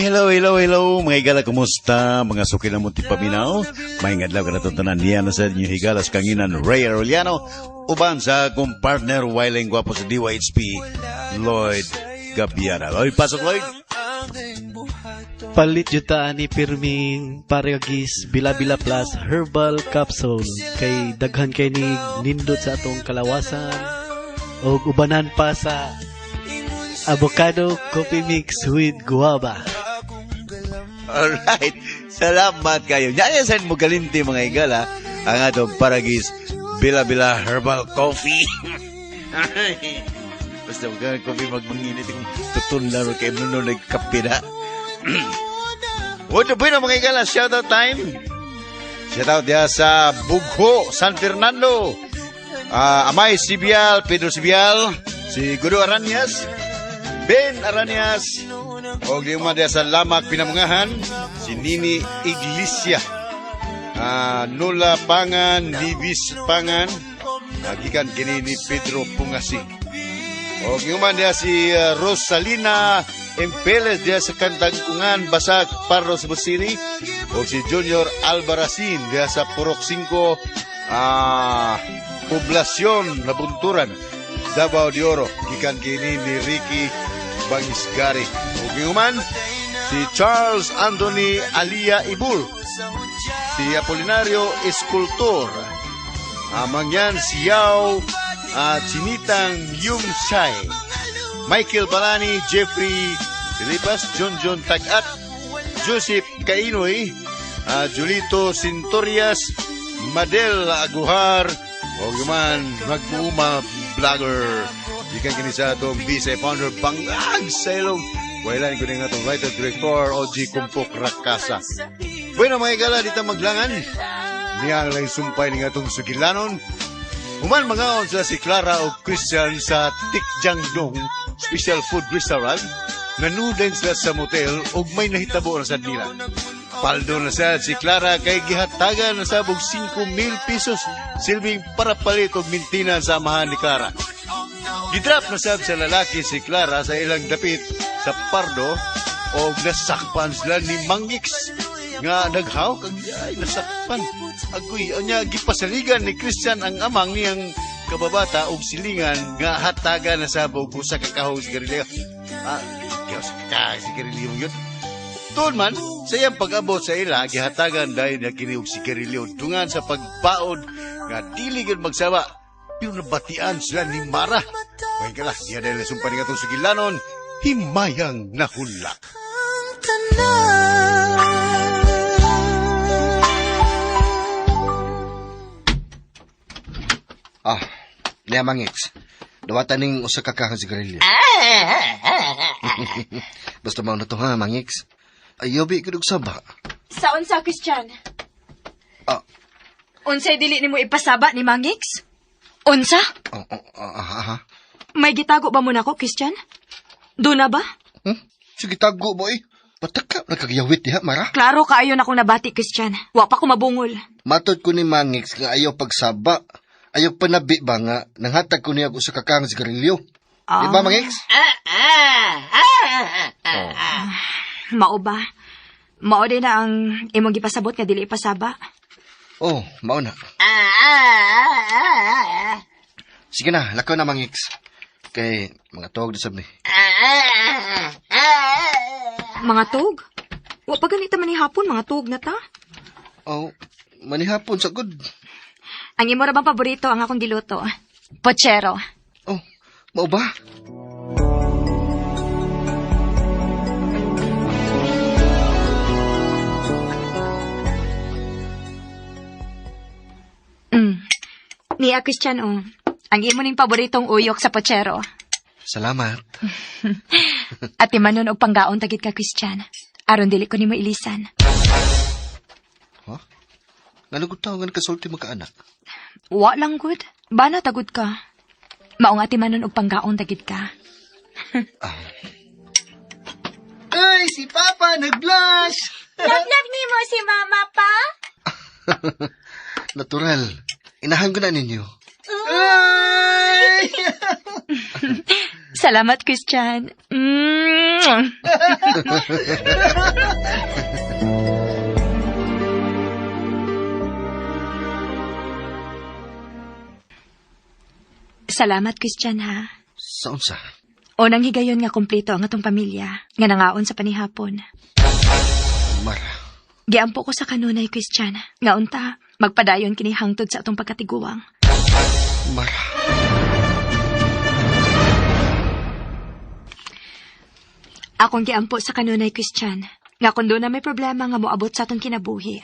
Hello, mga higala, kumusta? Mga suki na munti paminaw. May ngadlaw ka na tuntunan niya na sa inyo higala sa kanginan Ray Aroliano. Uban sa akong partner, Wiling Gwapo sa DYHP, Lloyd Gabiana. Lloyd, pasok Lloyd. Palit jutaan ni Pirming Paragis Bila-Bila Plus Herbal Capsule kay daghan kay ni nindot sa atong kalawasan o ubanan pa sa avocado coffee mix with guava. Alright, salamat kayo. Yan saan mo galinti mga higala ang atong Paragis Bila-Bila Herbal Coffee. Basta magkano coffee magmanginit yung tutun laro kay Nuno nagkape na. What's up mga higala? Shoutout time. Shoutout dia sa Bugho, San Fernando. Amay Sibial, Pedro Sibial, si Gudo Aranyas, Ben Aranyas, o lima dia sa Lamak Pinamungahan, si Nini Iglesia, Nula Pangan, Nivis Pangan, gikan kini ni Pedro Pungasi. O lima dia si Rosalina Empeles dia sa Kantangkungan, Basak, Parro, Cebu City, o si Junior Albaracin dia sa Purok 5, Poblasyon Nabunturan, Davao de Oro, gikan kini ni Ricky Bangisgari. O ginuman si Charles Anthony Alia Ibul, si Apolinario Escultor, Mangyan Siyaw, Chinitang Yumshay, Michael Balani, Jeffrey Filipas, John Tagat, Joseph Kainoy, Julito Sintorias, Madel Aguhar, o guman magbuuma vlogger. Ikan kini sa itong vice founder Bangag sa ilong. Wailan ko nga itong writer director OG Kumpok Rakasa. Bueno mga igala, dito maglangan. Niya lang sumpay nga itong sugilanon. Human mga sa si Clara o Christian sa Tikjangdong Special Food Restaurant. Nanuden sila sa motel o may nahitabo na sa nila. Paldo na sa si Clara kay gihatagan na sabog 5,000 pesos silbing para palit og mintinan sa amahan ni Clara. Gidrap na sab sa lalaki si Clara sa ilang dapit sa Pardo o nasakpan sila ni Mangix nga naghaw kag ay nasakpan. Agoy anya gipasaligan ni Christian ang amang niyang kababata og silingan nga hatagan na sabog usa ka kahong sigarilyo. Sigarilyo yun. Tuon man, sa iyang pag-abot sa ila, gihatagan dahil na kiniog si Carilio dungan sa pagbaod nga dili gid magsawa. Pero nabatian sila ni Mara. Kaya kala, diya dahil nasumpan nga itong sugilanon, himayang nahulak. Liya Mangix. Dawatan ning usa ka kahang sigarilyo. Basta mao na to ha, Mangix. Ayobi kudug saba. Saon sa Christian? Ah. Unsay dili nimo ipasaba ni Mangix? Unsa? May gitago ba mo nako, Christian? Doon na ba? Sige tago boy. Pataka nagkagiyawit diha, Mara. Klaro kaayo na akong nabati, Christian. Wa pa ko mabungol. Matod ko ni Mangix nga ayaw pagsaba. Ayaw panabi ba nga nanghatag ko niya sa kakang sigarilyo. Di ba, Mangix? Mao ba? Mao din na ang imong gipasabot nga dili ipasaba. Oh, mao na. Sige na, lakaw na Mangix. Kay mga tuwag na sab ni. Mga tug? Wa pa ganita man ni hapon, mga tug na ta. Oh, manihapon sa good. Ang imo ra bang paborito ang akong giluto? Pochero. Oh, mao ba? Niya, Christian, ang imo ning paboritong uyok sa pochero. Salamat. At imanon og panggaon tagit ka, Christian. Aron dili ko nimo ilisan. Ha? Nalugod tao nga nakasulti magkaanak. Wa lang good. Bana tagod ka. Mao nga timanon og panggaon tagit ka. Ay, si Papa nag-blush! Love nimo si Mama pa? Natural. Inahan ko na ninyo. Ay! Salamat, Christian. Salamat, Christian, ha. Sa unsa? Unang higayon nga kumpleto ang atong pamilya, nga nangaon sa panihapon. Mara, Giampo ko sa kanunay, Christian, nga unta, magpadayon kini hangtod sa atong pagkatiguang. Mara. Akong giampo sa kanunay, Christian, nga kung doon na may problema nga moabot sa atong kinabuhi,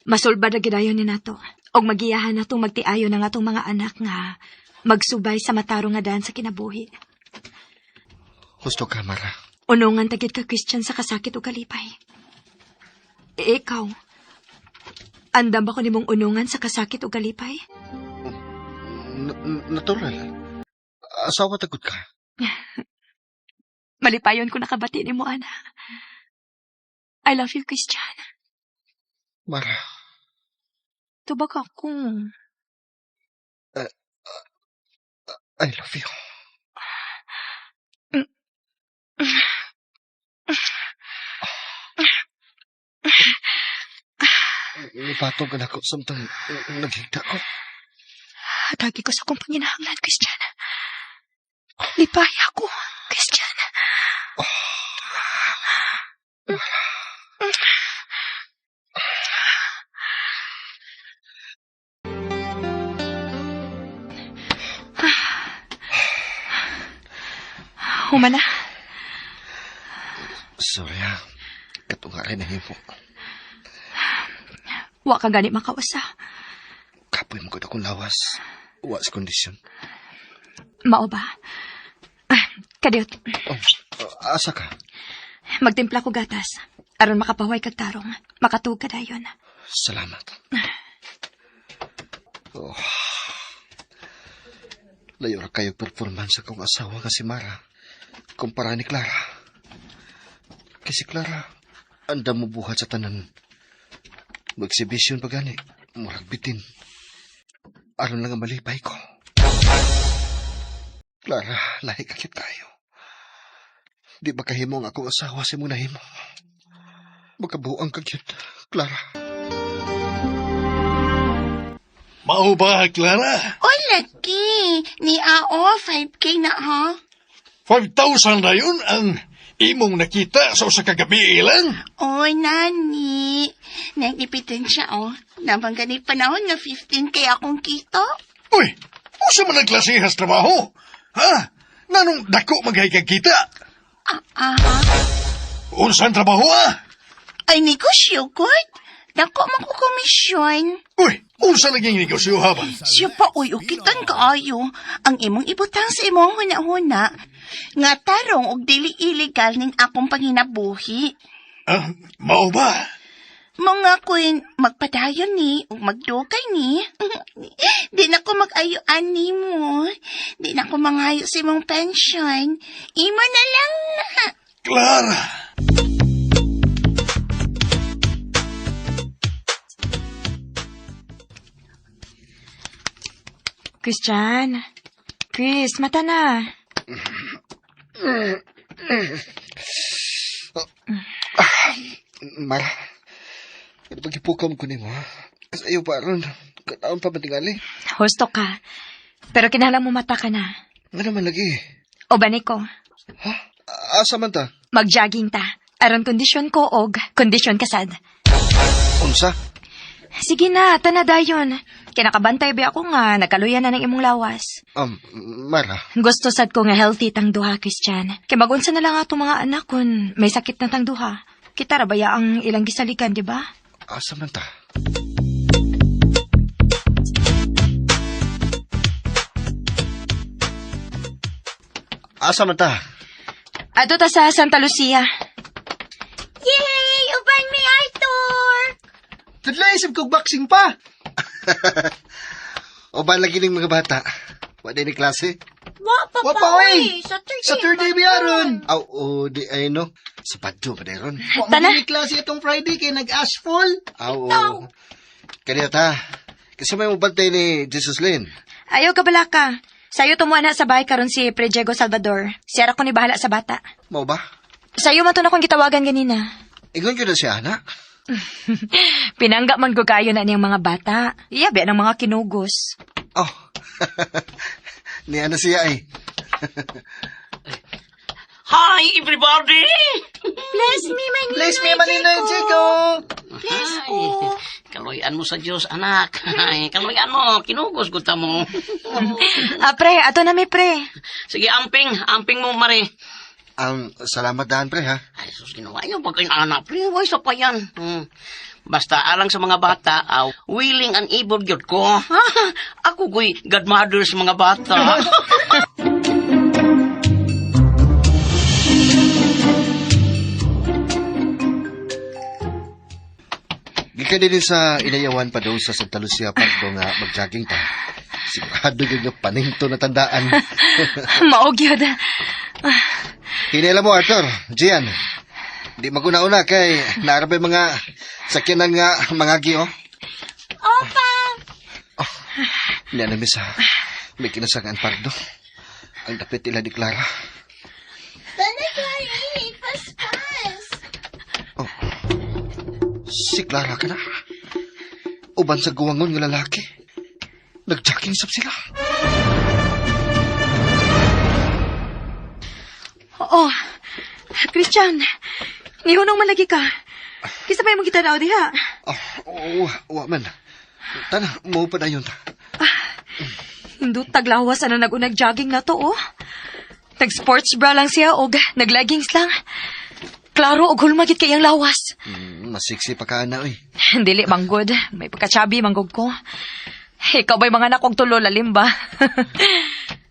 masulbad na gidayon ni nato, og magiyahan natong magtiayo ng atong mga anak nga magsubay sa matarong nga daan sa kinabuhi. Gusto ka, Mara. Unungan tagid ka, Christian, sa kasakit o kalipay. Ikaw, andam ba ko nimong unungan sa kasakit o kalipay? Natural. Asawa tagod ka. Malipayon ko nakabati ni mo, Ana. I love you, Christian. Mara. Tubag ako. I love you. Ipatong ka na ko samtang naghigda ko. Atagi ko sa akong panginahanglan, Christian. Lipay ako, Christian. Humana. Sorry ha. Katungarin na himo. Wa ka gani makawasa. Kapoy mo ko akong lawas. Was kondisyon. Mao ba? Kadiyot, Oh, asa ka? magtimpla ko gatas. Aron makapaway kag tarong. Makatug ka dayon. Salamat. Oh. Layo ra kayo performance akong asawa nga si Mara. Kumpara ni Clara. Kasi Clara, anda mo buhat sa tanan. Mag-exhibition pa gani. Murag bitin. Aron lang ang malipay ko. Clara, lahi kalit tayo. Di ba kahimo ang akong asawa si mong nahimo? Magkabuang kagyot, Clara. Mao ba, Clara? Oy, laki. Ni Ao, 5K na ha? 5,000 na yun ang imong nakita sa usa ka gabi ilang? Oy, nani. Nagipitan siya, oh. Nabang ganit panahon nga 15K akong kita. Uy, usa man naglasihas trabaho? Ha? Nanong dako maghay kag kita? Aha. Unsan trabaho Ay, negosyo, God. Dako man ko komisyon. Uy, unsa naging negosyo ha ba? Siya pa, uy, ukitan kaayo. Ang imong ibutang sa imong huna-huna. Nga tarong og dili illegal ning akong panginabuhi. Mao ba? Mga kuin magpadayon ni o magdugay ni. Di na ko mag-ayuan ni mo. Di na ko mangayo sa imong pension. Imo na lang na. Clara! Christian. Chris, mata na. Mara, pagipukam ko ni mo, ha? Sa iyo pa ron, kataon pa matingali. Husto ka. Pero kinahanglan mo mata ka na. Nga naman lagi. O bani ko, Ha? Asa man ta? mag-jogging ta. Aron kondisyon ko og kondisyon kasad. Unsa? Sige na, tanadayon. Kinakabantay ba ako nga nakaluyan na ng imong lawas. Mara, Gusto sad ko nga healthy tang duha, Christian. Kay magunsa na lang ato mga anak kun may sakit na tang duha. Kita ra baya ang ilang gisalikan, di ba? asa man ta? Asa man ta? Ato ta sa Santa Lucia. Yay! Uban mi Arthur! Tudlay, isip kong boxing pa! O ba lagi ng mga bata? Wala ni klase? Wa pa Wa pa, pa, uy! Saturday biyaron! Aw, di ay no. Sa padyo pa deron. Tana. klase itong Friday kay nag-asphalt. Aw, Kanina ta. Kasi may mabantay ni Jesus Lynn. Ayaw ka balaka. Sayo tumuan na sa bahay karon si Pre Diego Salvador. Siya ra ko ni bahala sa bata. Mao ba? Sayo man to na kong gitawagan ganina. Ingon ko na siya, anak. Pinangga man ko kayo na niyang mga bata. Iya, biya ng mga kinugos. Oh, ni ano siya ay. Hi, everybody! Bless me, Maninoy Chico. Ay, kaloyan mo sa Diyos, anak. Ay, kaloyan mo, kinugos ko mo. Pre, ato na may pre. Sige, amping mo, Mare. Salamat daan, pre, ha? Ay, sus, ginawa niyo pag kayong anak, pre, way sa pa yan. Basta alang sa mga bata, willing and able yun ko. Ako ko'y godmother sa mga bata. Gikan din sa inayawan pa daw sa Santa Lucia Park nga mag-jogging ta. Sigurado yun yung paningto na tandaan. Maog yun. Hinila mo, Arthur, Gian. Di maguna-una kay naarabay mga sakyanan nga mga giyo. Opa! Niya na misa. May kinasangan pardo. Ang dapit nila ni Clara. Tanagari, paspas! Oh. Si Clara ka na. Uban sa guwangon nga lalaki. Nag-jogging sab sila. Oo. Christian, nihunong man lagi ka. Kisa pa yung kita daw diha. Wa man. Tana, mo pa dayon ta. Hindut taglawas na nag-unag-jogging na to, oh. Tag-sports bra lang siya, o nag-leggings lang. Klaro, og hulmagit kayang lawas. Masiksi pa ka na, oy. Dili, manggod. May pagkachabi, manggod ko. Ikaw ba'y mga anak kong tulo, lalim ba?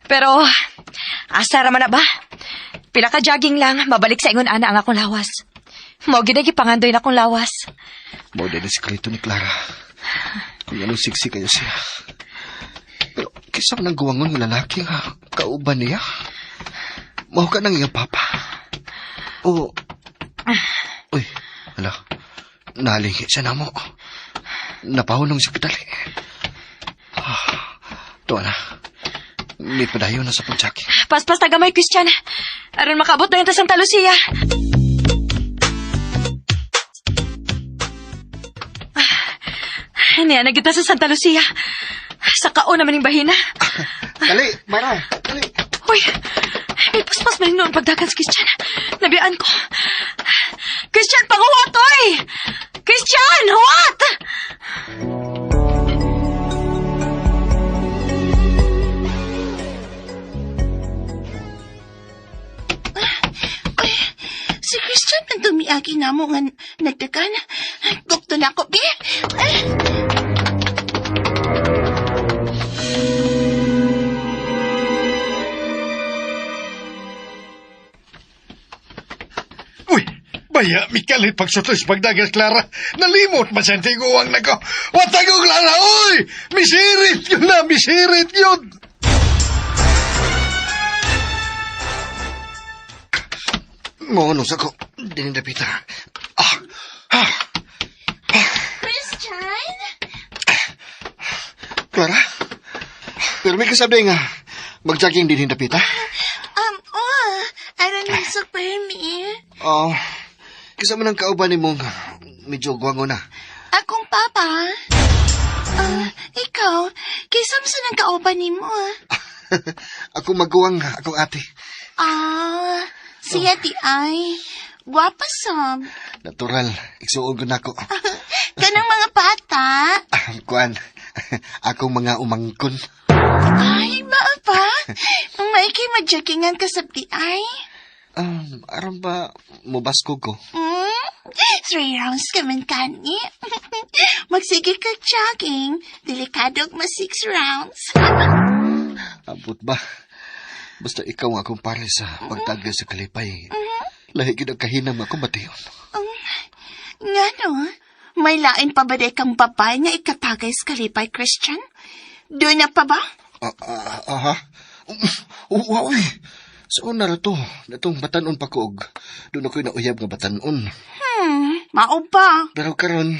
Pero, asa raman na ba? Pila ka jogging lang, mabalik sa ingon ana ang akong lawas. Mao gid pangandoy na akong lawas. Mao din sikreto ni Clara. Kung anong siksi kayo siya. Pero, kisa nang guwangon ng lalaki nga, kauban niya. Mao ka nang iyang papa. O, uy, hala, nalingi siya na mo. Napahulong siya kadali. Tuwa na. May padayon na sa pag-jogging. Paspas tagamay, Christian. Aron makabot na yun ta Santa Lucia. Niya, nagita sa Santa Lucia. Sa kao naman yung bahina. Dali, Mara, dali. Uy, may paspas man noon pagdagan si Christian. Nabiaan ko. Christian, panguwat, oy! Christian, huwat! Si Christian ang tumiagi na mo nga nagdagan. Gukto na ako, be. Uy, baya, mikalit pagsutos pagdagas, Clara. Nalimot masantiguang na ko. Watago, Clara, uy! Misirit yun na, misirit yun! Monos ako. Dinidapita. Christian? Clara? Pero may kasabi nga, mag-jogging din hindapita. Aron yung super me. Kasi man ang kauban ni mong medyo guwango na. Akong papa? Ikaw, kisam sa nang kauban ni mo. Ako magguwang nga, akong ate. Siya di ay. Gwapa sab. Natural, igsuon ko na ako. Kanang mga bata. Kuan, akong mga umangkon. Ay, maapa. Maiki madyagingan ka sab di ay. Aram ba, mubasko ko? 3 rounds ka man kani. Magsige ka jogging. Delikadog ma 6 rounds. Abot ba? Basta ikaw nga akong pare sa pagtagay sa kalipay. Lahi gid ang kahinam nga kumatiyon. Nga no, may lain pa ba day kang babay nga ikatagay sa kalipay, Christian? Doon na pa ba? Wow, saan na to? Natong batanon pa ko. Doon ako'y nauyab nga batanon. Mao ba? Pero karon,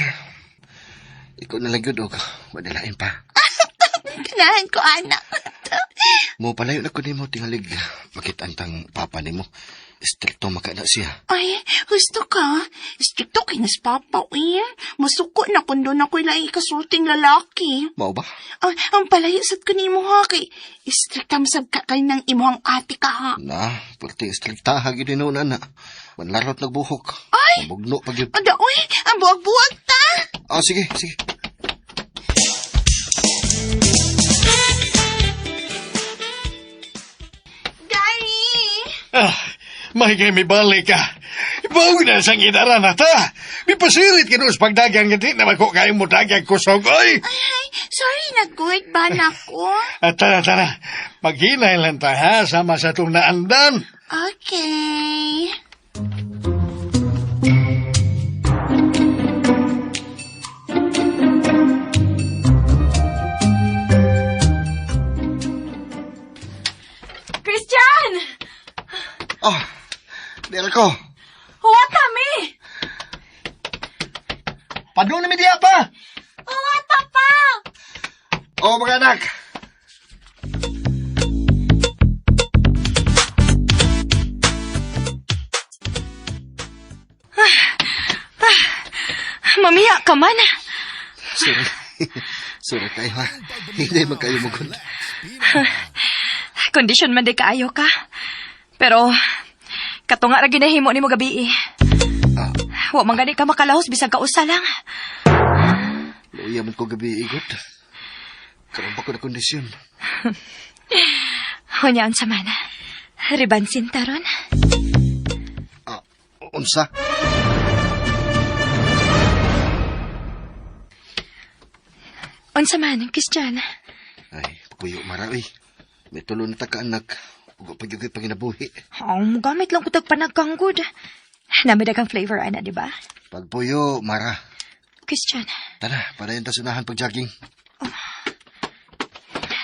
ikaw na lang yun, madalain pa. Ganahan ko, anak. Mo palayo na ko nimo tingalig. Bakit antang papa nimo? Stricto maka na siya. Ay, gusto ka? Stricto kay nas papa, eh. Masuko na kung doon ako'y lai kasulting lalaki. Mao ba? Ang palayo sad ko nimo ha, kay strictam sab ka kay ng imuhang ate ka ha. Na, perti striktaha gid no na. Manlarot nagbuhok. Ay! Mabugno pag yun. Ada, uy, ang buwag-buwag ta. Sige, sige. Daddy! Mahigay may balik ka. Ibaw na sang idara na ta. May pasirit ka doon sa pagdagang gati na mako kayo mo dagang kusog, oy. Ay, sorry na good ba na ko? At tara. Maghinay lang ta ha, sama sa itong naandan. Okay. Christian! Oh, dira ko. Huwag kami! Padung na media pa. Huwag pa! Oh, mga anak. Mamiya ka man. Sorry. Sorry kayo ha. Hindi man kayo mugon. Kondisyon man di kaayo ka. Pero, katunga ra ginahimo ni mo gabi eh. Wa man gani ka makalahos bisag kausa lang. Luya man ko gabi igot. Karoon pa ko na kondisyon. Hunyaan sa man. Ribansin taron. Unsa? Unsa man, Christian? Ay, pakuyo marawi. May tulo na ka anak. Ugo pa yung panginabuhi. Gamit lang ko tagpanagkanggod. Namida kang flavor, ana, di ba? Pagpuyo, Mara. Christian, Tara, para yung tasunahan pag-jogging.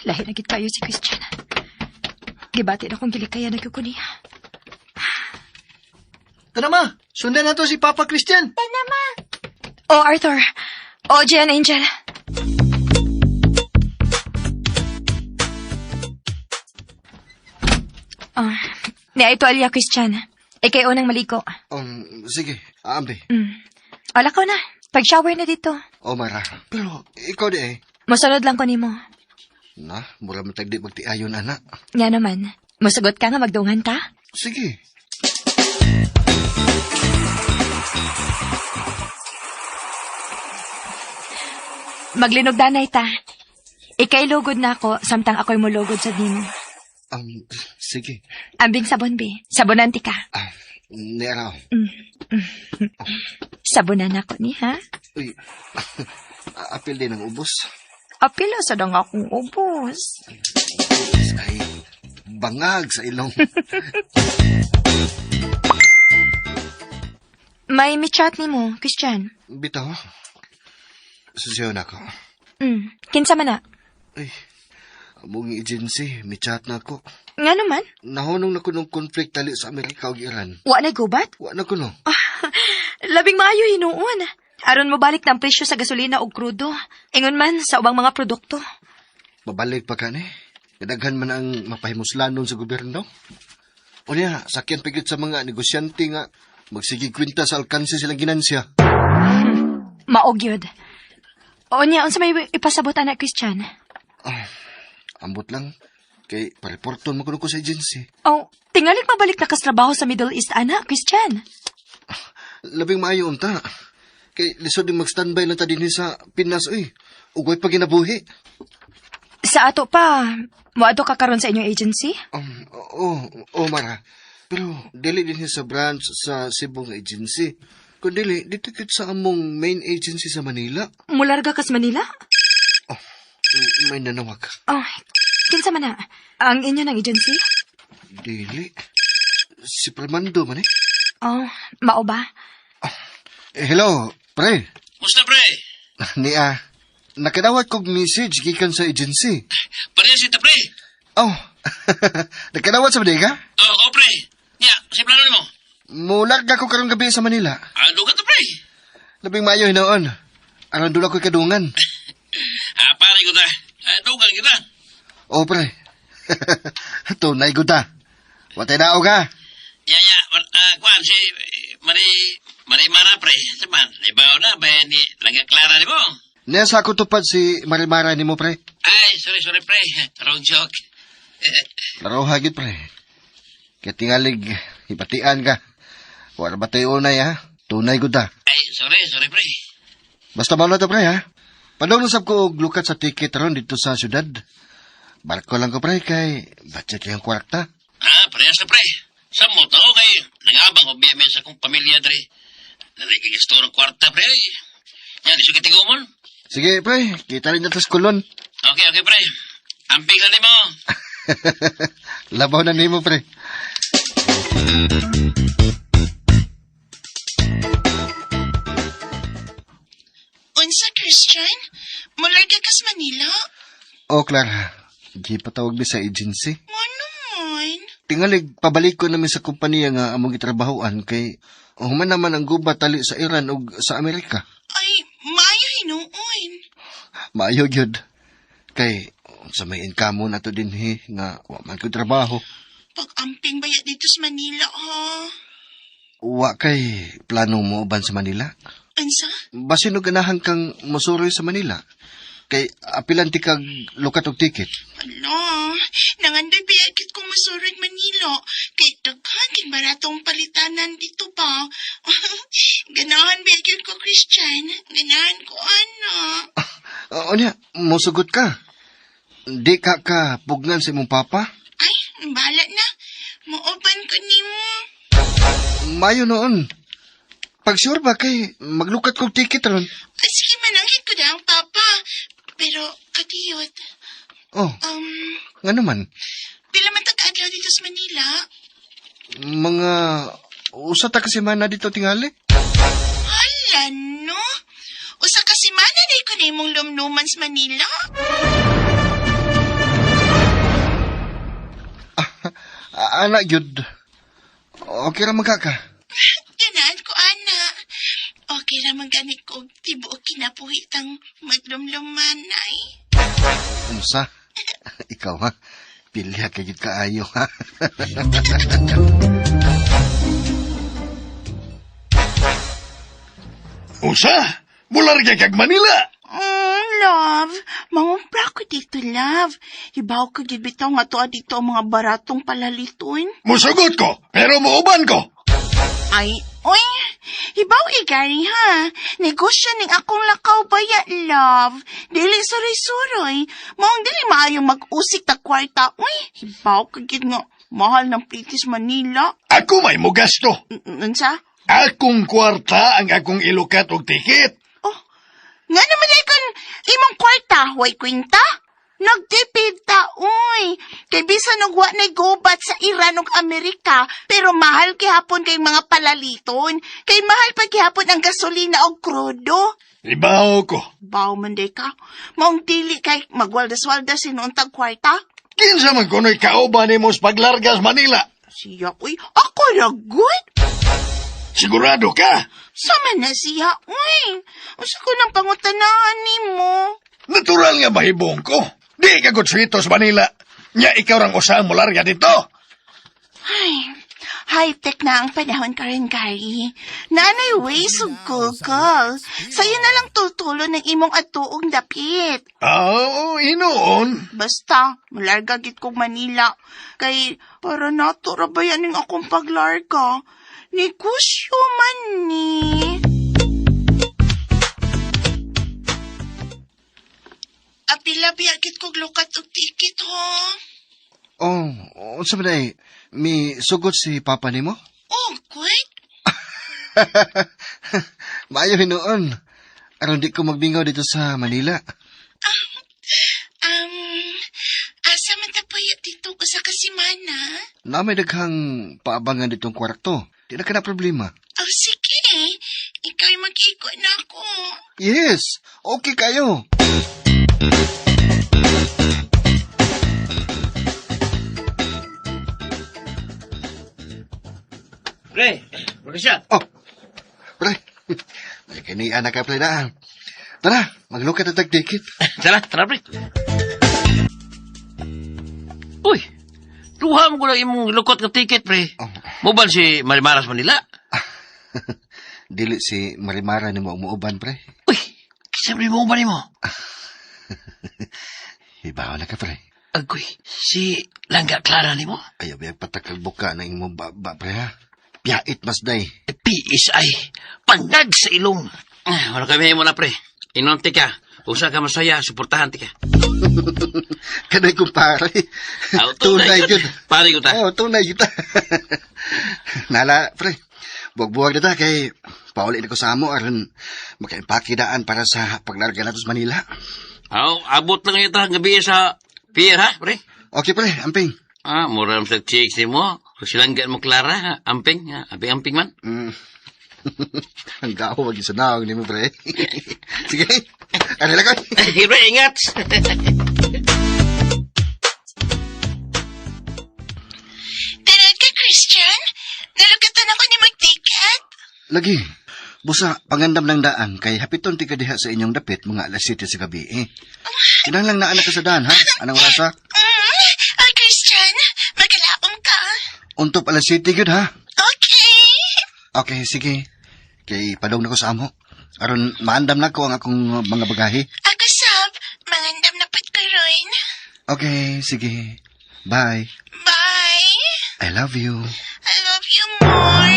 lahi na gid kayo si Christian. Gibati na kong gilikaya nagkukuniya. Tara ma, sundan na to si Papa Christian. Oh, Arthur. Oh, Jen Angel. Oh, niya ito alya, Christian. Ikay unang maliko. Sige, aambi. Wala ko na. Pag-shower na dito. O Mara, pero ikaw di eh. Masunod lang ko nimo. Na, mura mo tagdi magtiayon anak. Nga naman. Musugot ka nga magdungan ka? Sige. Maglinog danay ta. Ikay lugod na ako, samtang ako'y mulugod sa nimo. Sige. Ambing sabon, be. Sabonan ti ka. Neraw. Sabonan ako ni, ha? Uy, apil din ang ubos. Apila sa dang akong ubos. Ay, bangag sa ilong. May michat ni mo, Christian. Bitaw. Susiyaw na ako. Kinsa man na? Ay, among agency, may chat na ako. Nga naman? Nahunong na ko ng conflict tali sa Amerika o Iran. Wa na gubat? Wa na ko no. Labing maayo hinuon. Aron mo balik ng presyo sa gasolina o krudo. Ingon man sa ubang mga produkto. Mabalik pa ka ni. Kadaghan man ang mapahimuslanon sa gobyerno. O niya, sakyan pigit sa mga negosyante nga magsigig kwinta sa alkansi silang ginansya. Maogyod. O niya, unsa may ipasabot anak, Christian? Ambot lang. Kay pareporton mo ko sa agency. Oh, tingalig mabalik na kastrabaho sa Middle East, anak, Christian. Labing maayo unta. Kay lisod din mag-standby lang ta din sa Pinas, uy. Ugoy pa ginabuhi. Sa ato pa, moadto ka karon sa inyong agency? Mara. Pero dili din sa branch sa Cebu nga agency. Kung dili, dito kit sa among main agency sa Manila. Mularga kas Manila? May nanawag. Oh, kinsa man na? Ang inyo ng agency? Dili. Si Permando man eh. Oh, mao ba? Hello, pre. Musta, pre? Nakadawat kog message gikan sa agency. Pareha si ta, pre. Oh, nakadawat sa bodega? Oo, pre. Nya, si plano mo? Mulag na ko karong gabi sa Manila. Ano ka to, pre? Labing maayo hinoon. Aron doon ako'y kadungan. Pare ko ta. Dugan kita. Oh, pre. Tunay ko ta. Watay nao ka. Kuan si Marimara, pre. Saman, libaw na, ba ni Langga Clara ni mo? Nasa ako tupad si Marimara ni mo, pre. Ay, sorry, pre. Wrong joke. Laro hagit, pre. Kaya tingalig, ipatian ka. Wala ba tayo unay, ha? Tunay ko ta. Ay, sorry, pre. Basta maula to, pre, ha? Padong ko og lukat sa ticket ron dito sa syudad. Barko lang ko, pre, kay budget yung kwarta. Parehas na, pre. Samot ako kay nangabang ko BMS sa kong pamilya, pre. Naligigisto ng kwarta, pre. Yan, iso kitigumon. Sige, pre, kita rin natin sa kulon. Okay, pre. Amping na mo. Labaw na nimo, pre. Unsa, Christian? Mularga ka sa Manila? Oh, Clara. Di patawag mi sa agency. Ano man? Tingalig, pabalik ko namin sa kumpanya nga among gitrabahoan kay human naman ang guba tali sa Iran o sa Amerika. Ay, maayo hinuon. Maayo gyud. Kay sa may income na to din nga wa man ko trabaho. Pag-amping baya dito sa Manila, ha? Wa kay plano mo uban sa Manila. Unsa? Basin og ganahan kang mosuroy sa Manila. Kay apilan ti kag lukat og ticket. Ano? Nanganday biyagit kong masurod Manila. Kay daghan kin baratong palitanan dito pa. Ganahan biyagit ko, Christian. Ganahan ko, ano. Oo niya, musugot ka. Di ka pugnan sa imong papa? Ay, bahala na. Muuban ko ni mo. Mayo noon. Pag sure ba kay maglukat kog ticket ron? Ay, sige, manangit ko na ang papa. Pero, kadiyot. Oh, nga naman. Pila man tag-adlaw dito sa Manila? Mga usa ta kasi mana dito tingali. Hala, no? Usa kasi mana day ko na imong lumluman sa Manila? Anak yun. Okay ra magkaka. Ganaan ko, ana. Okay ra magganit ko tibuok kinapuhitang maglumluman, ay. Unsa? Ikaw ha? Pilya kagid kaayo ha? Usa? Mularga kag Manila? Love. Mangumpra ko dito, love. Ibaw ko gid bitaw nga tuwa dito ang mga baratong palaliton. Musugot ko, pero muuban ko. Ay, oy. Ibaw igari ha. Negosyo ning akong lakaw baya, love. Dili suroy-suroy. Maong dili maayong mag-usik ta kwarta. Uy, ibaw ka gid nga mahal ng Pritis Manila. Ako may mo gasto. Unsa? Akong kwarta ang akong ilukat og ticket. Nga naman ay kan imong kwarta, way kwinta? Nagtipid ta, uy. Kay bisan nagwa na gubat sa Iran ug Amerika, pero mahal kihapon kay mga palaliton. Kay mahal pa kihapon ang gasolina og krudo. Ibaw ko. Baw man day ka. Maong dili kay magwaldas-waldas sinuuntag kwarta. Kinsa man kuno'y kauban mo sa paglargas Manila? Siya, uy. Ako ragot. Sigurado ka? Sama na siya, uy. Usa ko ng pangutanahan ni mo. Natural nga mahibong ko. Di ka gutswito sa Manila. Nya ikaw rang usang mularga dito. Ay, high-tech na ang panahon ka rin, Gary. Nanay ways of Google. Sa'yo na lang tutulo ng imong atuong dapit. Inoon. Basta, malarga git kong Manila. Kay, para nato rabayan ng akong paglarga. Negosyo man ni. Apila biyagit kog lukat og ticket, ho? Oh, unsa ba day? Mi sugot si papa nimo? Oh, good. Maayo hinuon. Aron di ko magbingaw dito sa Manila. Asa man tapoy dito ko sa kasimana? Na may daghang paabangan ditong kwarto. Di na ka na problema. Oh, sige. Ikaw'y mag-ikot na ako. Yes, okay kayo. Pre, Rorisha. Oh, pre. May kanian na ka, pre na. Tara, maglukat at tag-ticket. Tara, pre. Uy, duha mo ko lang imong lukot nga ticket, pre. Oh. Mobile si Marimaras Manila. Dili si Marimara ni mo umuuban, pre. Uy, sabi mo ba ni mo? Ibaw na ka, pre. Agoy, si Langga Clara ni mo? Ayaw ba patakal buka na imong baba, pre, ha? Piyait mas day. PSI, pandag sa ilong. Wala kami mo na, pre. Inonti ka. Kung saan ka masaya, suportahan ti ka. Kanay kumpare. Oh, tunay yun. Pare ko ta. Oo, tunay yun. Nala, pre. Buwag-buwag na ta kay pauli na ko sa amo aron makaimpakidaan para sa paglarga nato sa Manila. Abot lang ito ang gabi sa pier, ha, pre? Okay, pre. Amping. Muram sa chicks ni mo. Kung silang mo, Clara, ha? Amping, ha? Amping man. Ang gaho, wag isa na. Hindi mo, pre. Sige. Ano lang ko? Sige, pre, ingat. Tara ka, Christian. Nalugatan ako ni mag-ticket. Lagi. Busa, pangandam lang daan kay hapiton ti kadiha sa inyong dapit mga alas 7 sa gabi, eh. Kinahanglan na anak ka sa daan, ha? Anong orasa? Christian, magkalapong ka. Untop alas 7 yun, ha? Okay. Okay, sige. Kay padong na ko sa amo. Aron maandam na ko ang akong mga bagahe. Ako sab, mangandam na pat ko ron. Okay, sige. Bye. Bye. I love you. I love you more.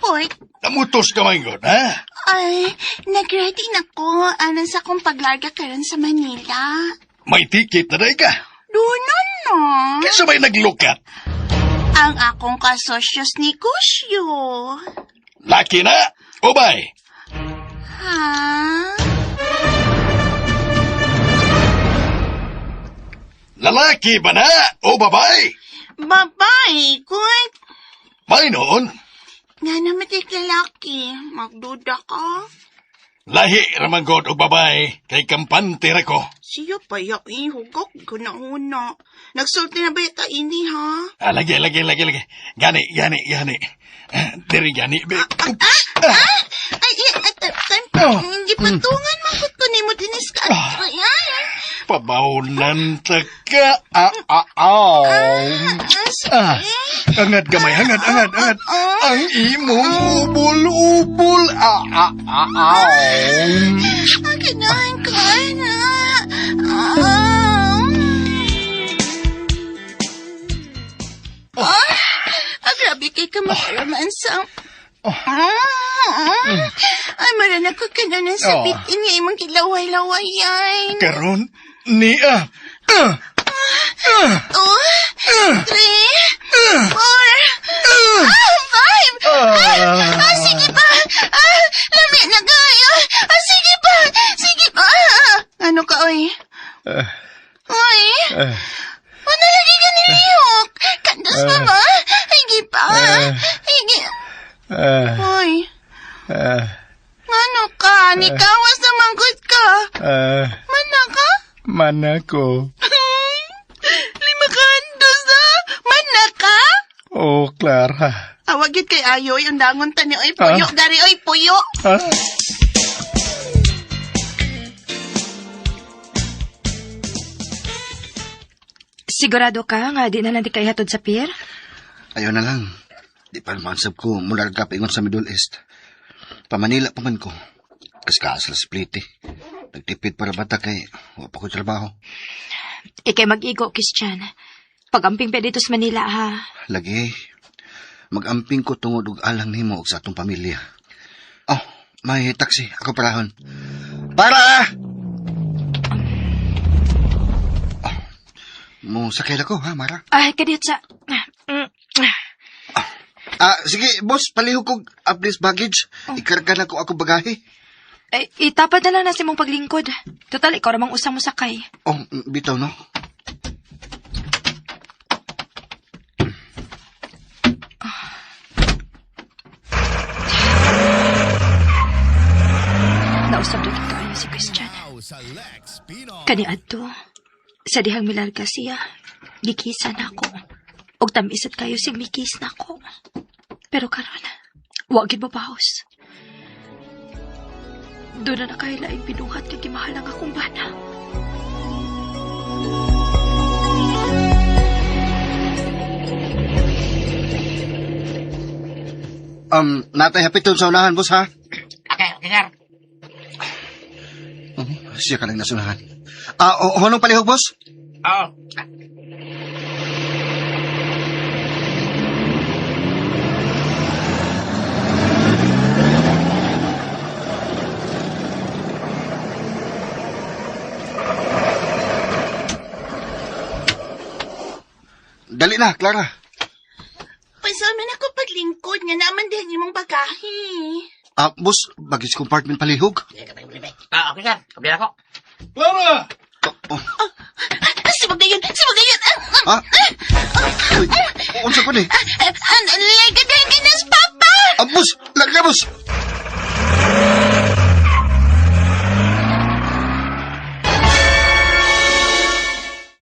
Port, Namutos ka man yun, ha? ay, nag-ready na ko anan sa kong paglarga karon sa Manila. May ticket na day ka. Dunon no. Kaysa may naglukat. Ang akong kasosyos ni Kusyo. Laki na, ubay. Ha? Lalaki ba na o babay? Babae, good. May noon, Nga naman lalaki, magduda ka. lahi raman god o babay kay kampante ra ko. Siya pa hugok ko na una. Nagsulti na ba ita ini, ha? Lagi. Gani. Diri gani. Hindi patungan makot ko ni mo dinis ka. Pabaunan ta ka. Angad gamay, angad. Ang imong ubul-ubul. Kinain ka na. Grabe kay ka makaramansa. Ay, maran ako ka na ng sabit. Ini ay mong kilaway-lawayan. Karon niya. 2, 3, 4, 5. Sige pa. Lami na kayo. Sige pa. Ano ka, oy? Oy? Ano lagi ka niliyok? Kandas pa ba? Sige pa. Sige. Oy. Ano ka? Nikawas na mangkot ka. Mana ka? Mana ko. 5 kandos na. Mana ka? Oh, Clara. Awagit kay Ayoy, ang dangon tani. Oy, puyo. Dari, oy, puyo. Sigurado ka nga di na nanti kay hatod sa pier? Ayaw na lang. Di pa mansab ko mularga pa ingon sa Middle East. Pamanila pa man ko. Kas kaasal split eh. Nagtipid para bata kay wala pa ko trabaho. Ikay mag-igo, Christian. Pag-amping pa dito sa Manila, ha? Lagi. Mag-amping ko tungod og alang nimo og sa atong pamilya. Oh, may taxi. Ako parahon. Para! Oh, mo sakay ko, ha, Mara? Ay, kadiyot sa... Sige, boss, palihog kog please baggage. Ikarga na ko ako bagahe. Ay, itapad na lang na si mong paglingkod. Total, ikaw ramang usang mo sakay. Oh, bitaw, no? Nausap na kayo si Christian. Kani adto, Sa dihang milarga siya, gikisan ako. Og tamisat kayo sig mikis na ako. Pero karon, wa gid mabahos. Doon na nakailaing binuhat kay gimahalang akong bana. Natay hapiton sa unahan, boss, ha? Okay, sir. Siya ka lang nasunahan. Honong palihog, boss? Oo. Dali na, Clara. Pasaman ako paglingkod nga naman din imong bagahe. Boss, bagis compartment palihog. Okay, sir. Kabila ko. Clara! Sumagayon! Sumagayon! Uy, unsa ko ni? Lagadahin ka nas, Papa! Boss, lagka, boss.